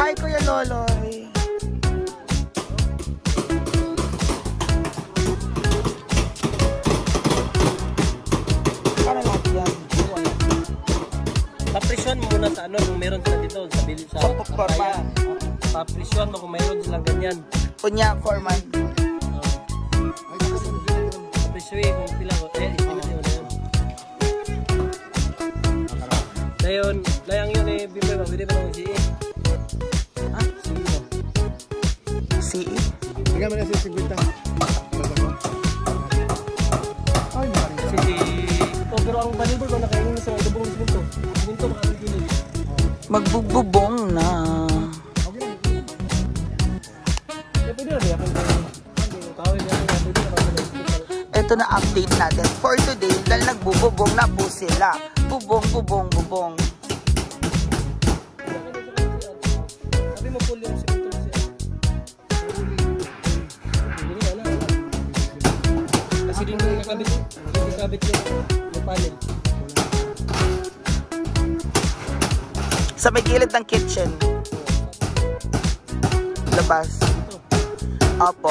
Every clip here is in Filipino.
Hi, Kuya Loloy. Para lahat yan. Papresyon mo muna sa ano kung meron sila dito sa bilis sa papaya. Papresyon mo kung meron silang ganyan. Kunya, foreman. Papresyon kung pila ko. Estimate yun. Dayon, layang yun bimay ba? Pwede ba nang CE? Ha? CE mo. CE? Bigyan mo na sa 50. Ay, maraming. Sige. Pero ang balibol ko nakainin sa dubong siminto. Siminto makakagilid. Magbububong na. Ito na update natin for today dahil nagbububong na po sila. Bubong, bubong, bubong. Sabi mo po yung siminto na siya. Kasi din yung nakabit yung panel. Sa may gilid ng kitchen. Labas. Opo.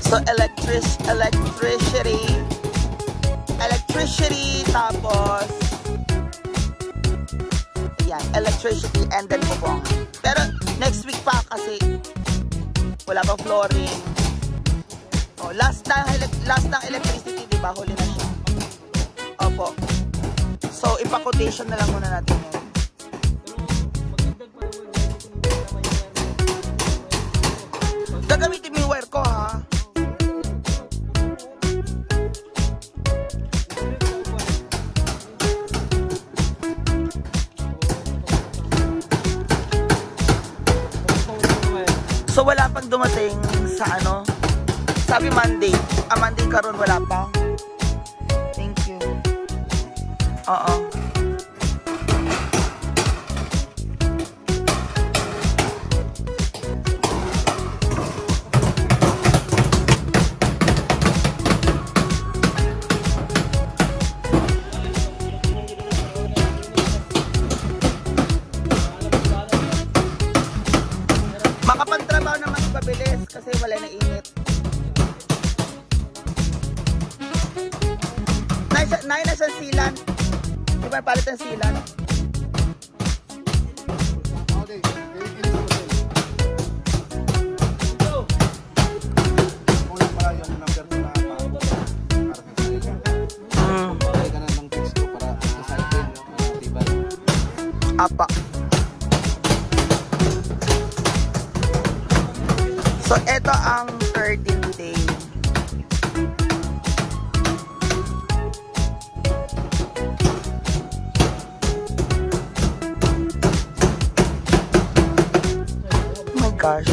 So electricity tapos yan, electricity and then bubong. Pero next week pa kasi wala pang flooring. Oh, last ng electricity, di ba? Huli na siya. Opo. So ipa-quotation na lang muna natin yun. Gagamitin mo yung wire ko, ha? So wala pang dumating sa ano? Sabi Monday. Monday karon wala pa. Thank you. Oo. Makapagtrabaho naman pabilis kasi wala na init. Nay na sa silan. Di ba palit ang silan? Okay. Kunin pala yung number ko na para ka na ng text ko para sa akin diba? Apa. So, ito ang 13th day. Oh my gosh.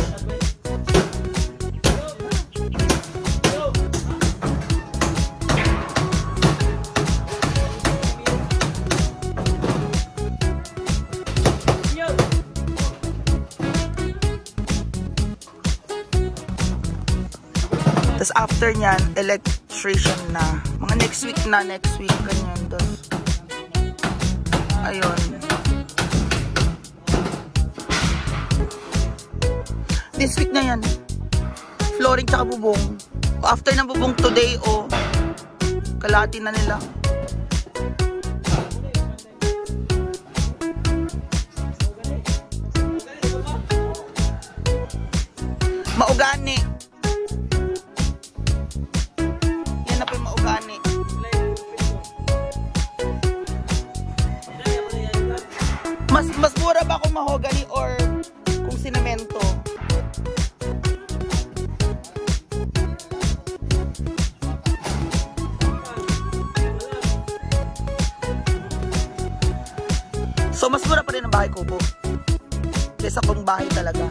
Tapos after nyan, electrician na. Mga next week na, ganyan. Tapos, ayun. This week na yan. Flooring tsaka bubong. After ng bubong today, kalahati na nila. Maugani. Yan na po yung maugani. Mas mura ba kung mahogani or kung sinemento? So mas mura pa rin ang bahay ko po kaysa kung bahay talaga.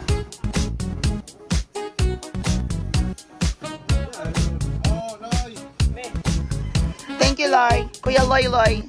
Thank you, Loy. Kuya Loy.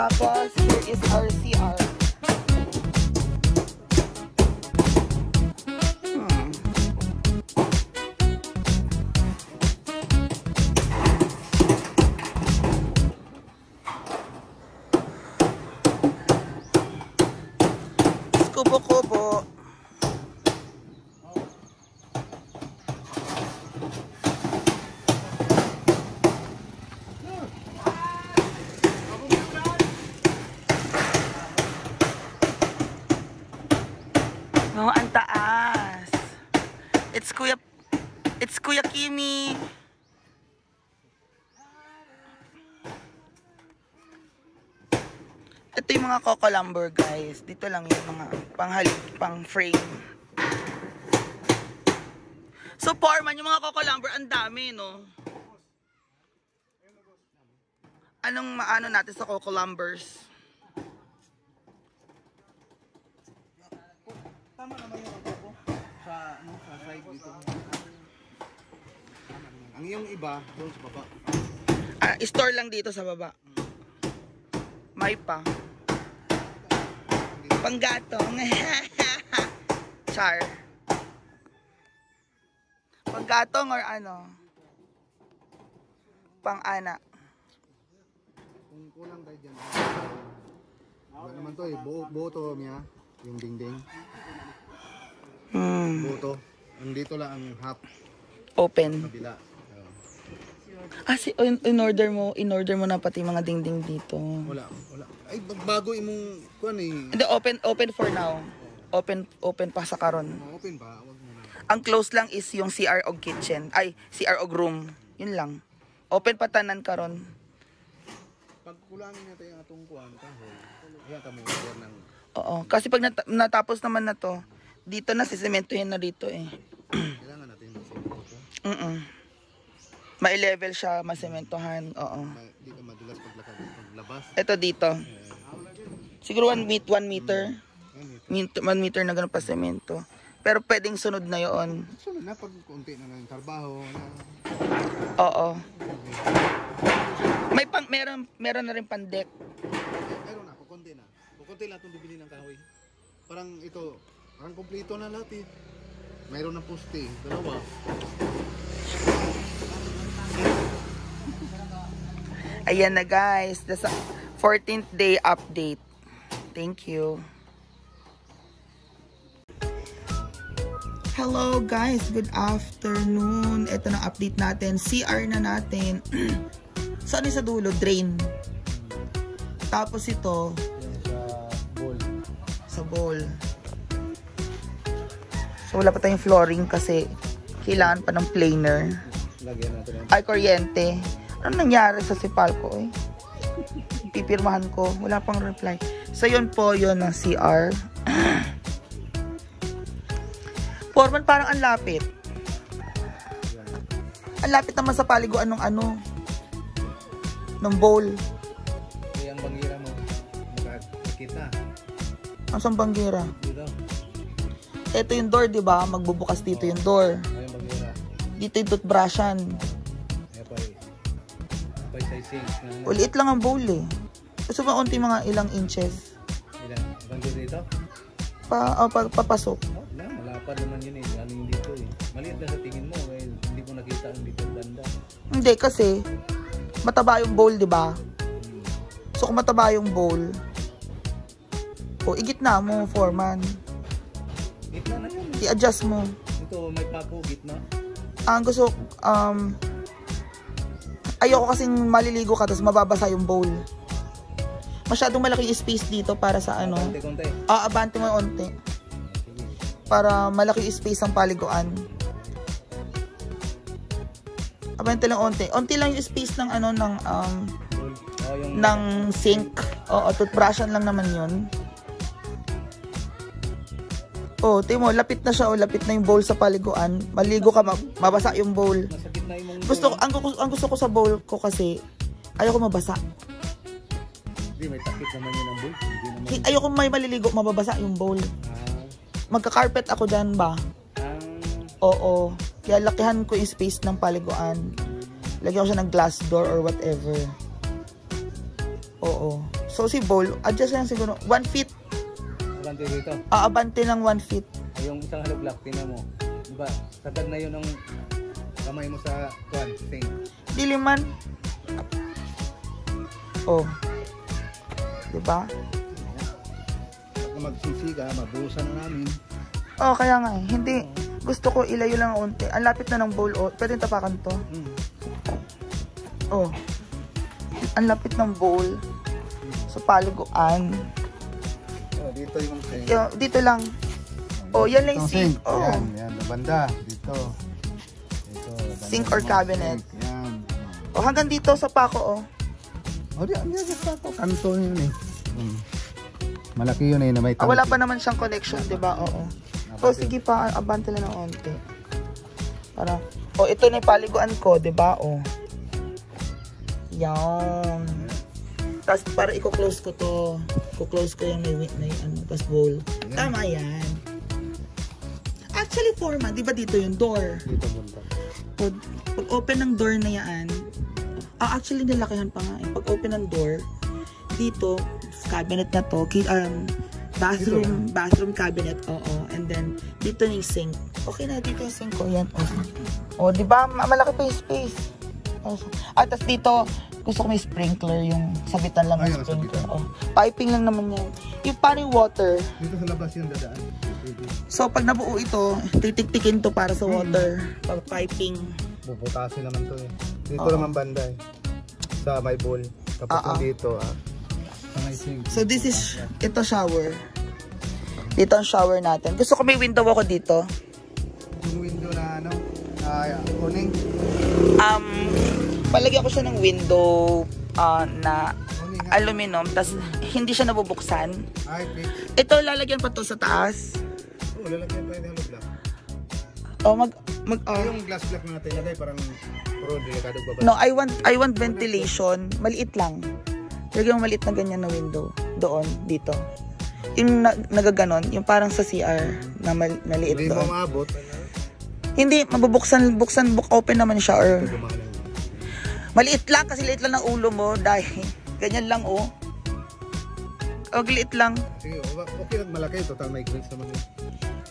Tapos, here is our CR. Kubo-kubo. Oh, ang taas. It's Kuya Kimi. Ito yung mga coco lumber, guys. Dito lang yung mga pang frame. So, Foreman, yung mga coco lumber, ang dami, no? Anong maano natin sa coco lumbers? Tama naman yung ako sa side dito. Ang yung iba, doon sa baba. Store lang dito sa baba. May pa. Panggatong. Char. Panggatong or ano? Pang-ana. Kung kulang tayo dyan. Wala naman to eh. Buo to niya. Yung dingding. Buo to. Ang dito lang ang half. Open. Kabila. In-order mo na pati mga dingding dito. Wala. Ay, bago imong kuan eh. Hindi, open for now. Open pa sa karon. Open ba? Wag mo na. Ang close lang is yung CR og kitchen. Ay, CR og room. Yun lang. Open pa tanan karon. Pag kulangin natin yung atong kuan, kahoy. Ayan kami order ng. Oo, kasi pag natapos naman na to, dito na sisementohin na dito eh. Kailangan natin magsemento. May level siya, masementohan. Oo. Hindi ka madulas paglabas. Ito dito. Siguro 1 meter. 1 meter na ganun pa semento. Pero pwedeng sunod na yon. Sunod na pag konti na ng trabaho. Oo. Meron na rin pandek. Meron na, kukunti na. Kukunti lang itong bibili ng kahoy. Parang ito, parang kompleto na lahat eh. Mayroon na poste, dalawa. Ayan na guys, the 14th day update. Thank you. Hello guys, good afternoon. Ito na update natin. CR na natin. Saan sa dulo? Drain. Tapos ito sa bowl. So wala pa tayong flooring kasi kailangan pa ng planer. Ay, kuryente. Ano nangyari sa Sipalco eh? Pipirmahan ko. Wala pang reply. So, yun po, yun ang CR. Foreman, parang ang lapit. Ang lapit naman sa paliguan ng ano. Ng bowl. Kaya ang bangira mo, makakita. Ang saan bangira? Ito yung door, di ba? Magbubukas dito yung door. Ayun bangira. Dito yung toothbrushan. Uliit lang ang bowl eh. Gusto ba unti mga ilang inches? Ilang dito? Papasok. Malapad naman yun eh. Galing dito eh. Maliit na sa tingin mo. Well, hindi mo nakita ang dito banda. Hindi kasi mataba yung bowl, di ba? So kung mataba yung bowl, igitna mo, Foreman. Gitna na yun. I-adjust mo. Ito, may pako, gitna. Ang gusto, ayoko kasing maliligo ka tapos mababasa yung bowl. Masyadong malaki yung space dito para sa ano. Konti-konti. Abante mo yung onti. Para malaki yung space ang paliguan. Abante lang onti. Onti lang yung space ng ano ng ng sink. Oo, toothbrushan lang naman 'yun. Oh, timo, lapit na siya, lapit na yung bowl sa paliguan. Maligo ka, mabasa yung bowl. Ang gusto ko sa bowl ko kasi ayoko mabasa. Hindi, may takip naman yun ang bowl. Ayoko may maliligo, mababasa yung bowl. Magka-carpet ako dyan ba? Oo. Kaya lakihan ko yung space ng paliguan. Lagyan ko siya ng glass door or whatever. Oo. So si bowl, adjust lang siguro 1 feet. Abante dito. Abante ng 1 feet. Ay, yung isang hollow block, tingnan mo. Diba, sagad na yun ng kamay mo sa kuwan, sink. Diliman. Oh. Diba? Pag magsisi ka, mabuhusan na namin. Oh, kaya nga eh. Hindi. Gusto ko ilayo lang unti. Ang lapit na ng bowl. Oh, pwede tapakan to. Oh. Ang lapit ng bowl. Sa paliguan. Oh, dito yung sink. Dito lang. Oh, yan lang yung sink. Oh. Yan, banda. Dito. Sink or cabinet. Yan. Oh, hanggang dito sa pako, oh. Oh, diyan sa pako. Kanto yun eh. Malaki yun eh na may tangke. Wala pa naman siyang connection, di ba? Oo. So, sige pa, abante lang ng onte. Para, oh, ito na yung paliguan ko, di ba? Oh. Yan. Tapos, para i-close ko to. I-close ko yung may ano, tapos bowl. Yan. Tama yan. Actually, forma, di ba dito yung door? Dito bunda. Pag open ng door na yan, actually, nalakihan pa nga. Pag open ng door, dito, cabinet na to, bathroom cabinet, oo. And then, dito yung sink. Okay na, dito yung sink ko, yan. O, di ba? Malaki pa yung space. Tapos dito, gusto ko may sprinkler, yung sabitan lang ng sprinkler. Oh, piping lang naman yan. Yung parang water. Dito sa labas yung dadaan. So, pag nabuo ito, titiktikin to para sa water. Pag piping. Bubutasin naman to eh. Dito naman banda eh. Sa may bowl. Tapos yung dito So this is, ito shower. Dito ang shower natin. Gusto ko may window ako dito. Yung window na ano, kuning. Palagyan ko siya ng window na aluminum. Tapos hindi siya nabubuksan. Ay, fix. Ito lalagyan pa to sa taas. Oo, lalagyan pa yung hollow block. Yung glass block na natin lagay parang puro delikado bababa. No, I want ventilation. Maliit lang. Lagyan mo maliit na ganyan na window. Doon, dito. Yung nagaganon, yung parang sa CR na maliit Hindi doon. mo maabot. Hindi, mabubuksan, open naman siya or maliit lang kasi liit lang ng ulo mo dahil ganyan lang oh. Liit lang. Sige, okay lang malaki. Total may grills naman yun.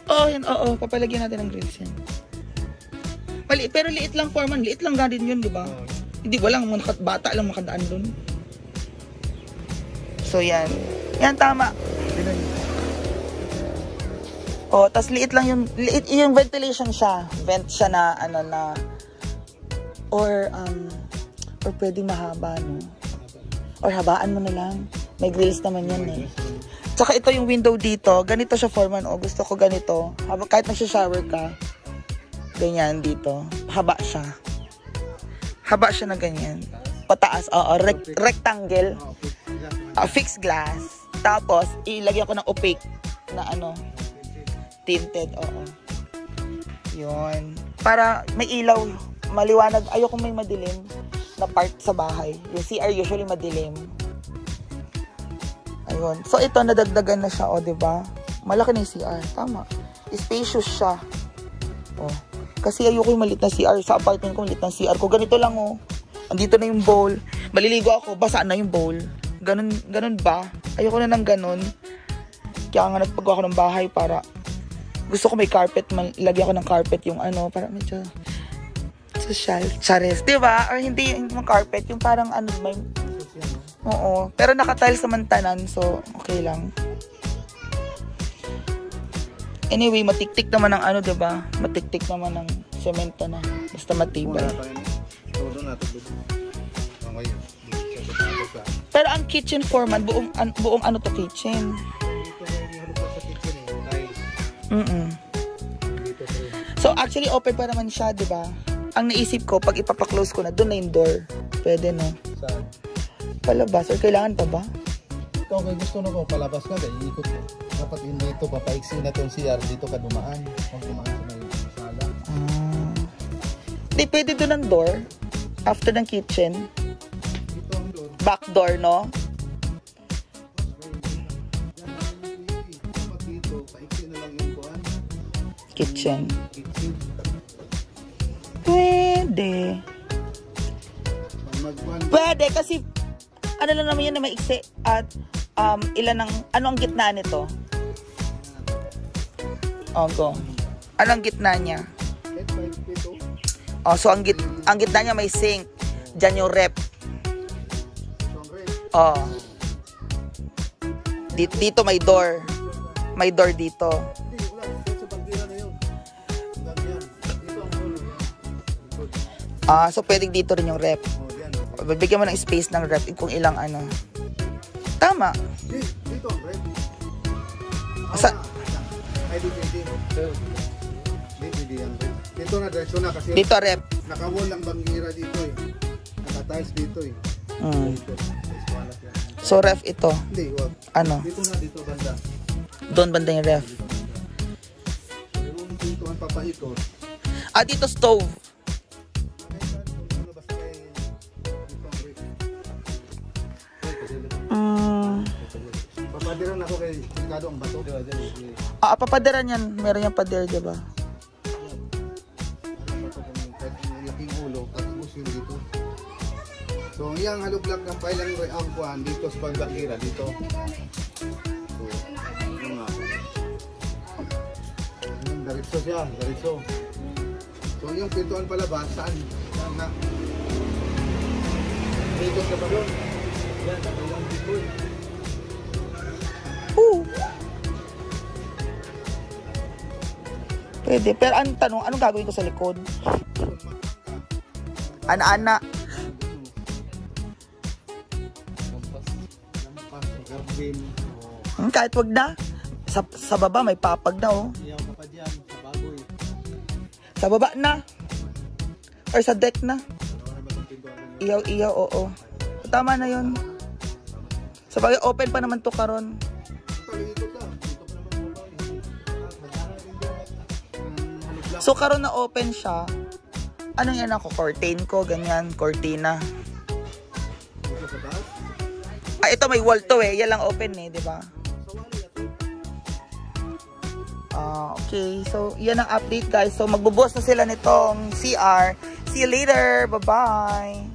Oh, yan, oo. Papalagyan natin ng grills yan. Maliit, pero liit lang foreman. Liit lang ganun yun, di ba? Hindi, walang bata lang makadaan dun. So, yan. Yan, tama. Oh, tas liit lang yung ventilation siya. Vent siya na, ano na, or pwedeng mahaba, no? Or habaan mo na lang. May grills naman yan eh. Tsaka ito yung window dito. Ganito siya, foreman. O, gusto ko ganito. Kahit nag-shower ka, ganyan dito. Haba siya. Haba siya na ganyan. Pataas. Oo, rectangle. Fixed glass. Tapos, ilagyan ko ng opaque na ano, tinted. Oo. Yun. Para may ilaw, maliwanag. Ayoko may madilim na part sa bahay. Yung CR usually madilim. Ayun. So, ito, nadagdagan na siya, o, diba? Malaki na yung CR. Tama. Spacious siya. O. Kasi ayoko yung maliit na CR. Sa apartment ko, maliit na CR ko. Ganito lang, o. Andito na yung bowl. Maliligo ako, basa na yung bowl. Ganun ba? Ayoko na ng ganun. Kaya nga nagpagawa ako ng bahay para gusto ko may carpet. Lagyan ko ng carpet yung ano, para medyo social. Chares. Diba? Or hindi yung carpet. Yung parang ano, may... Oo. Pero naka-tiles naman tanan, so okay lang. Anyway, matiktik naman ng ano, diba? Matiktik naman ng semento na. Basta matibay. Pero ang kitchen foreman, buong ano to kitchen. So actually, open pa naman siya, diba? Ang naisip ko, pag ipapaklose ko na, doon na yung door. Pwede, no? Saan? Palabas, or kailangan pa ba? Ikaw, kung gusto na ko, palabas ka, dahil ikot mo. Dapat hindi ito, papaiksi na itong CR, dito ka dumaan. Huwag dumaan sa may sala. Hindi, pwede doon ang door. After ng kitchen. Dito ang door. Back door, no? Dapat dito, paiksi na lang yung kuhan. Kitchen. Kitchen. Pwede. Magkuhan. Pwede, kasi ano lang naman yan na maiksi at ilan ang, ano ang gitna nito? Oh, go. Ano ang gitna niya? Oh, so ang gitna niya may sink. Diyan yung rep. Oh. Dito may door. May door dito. So pwedeng dito rin yung rep. Bibigyan mo ng space ng rep kung ilang ano. Tama. Dito ang rep. Ay, dito na, diretso na kasi dito rep. nakawall ang bangira dito eh. Naka-tiles dito eh. So ref ito. Hindi, wag. Ano? Dito na, dito banda. Doon banda yung ref. Yung dito ang papaikot. Dito stove. Papadiran ako kay Ricardo ang bato. Papadiran yan. Meron yung pader, diba? Laking ulo, tapos yung dito. So, yung haluglak ng pailang ang kuhan dito sa pagbangira dito. So, yung nga. Daritso siya, daritso. So, yung pintuan palabas, saan? Saan na? Dito sa balon. Yan, yung dito. Pwede. Pero ang tanong, anong gagawin ko sa likod? Ana-ana. Kahit wag na. Sa baba may papag na oh. Sa baba na. Or sa deck na. Iyaw-iyaw, oo. Tama na yun. Sabagay, open pa naman to karon. So karon na open siya. Ano yan ako? Curtain ko, ganyan. Cortina. Ito may wall to eh. Yan lang open eh, di ba? Okay. So, yan ang update guys. So, magbubuhos na sila nitong CR. See you later. Bye-bye.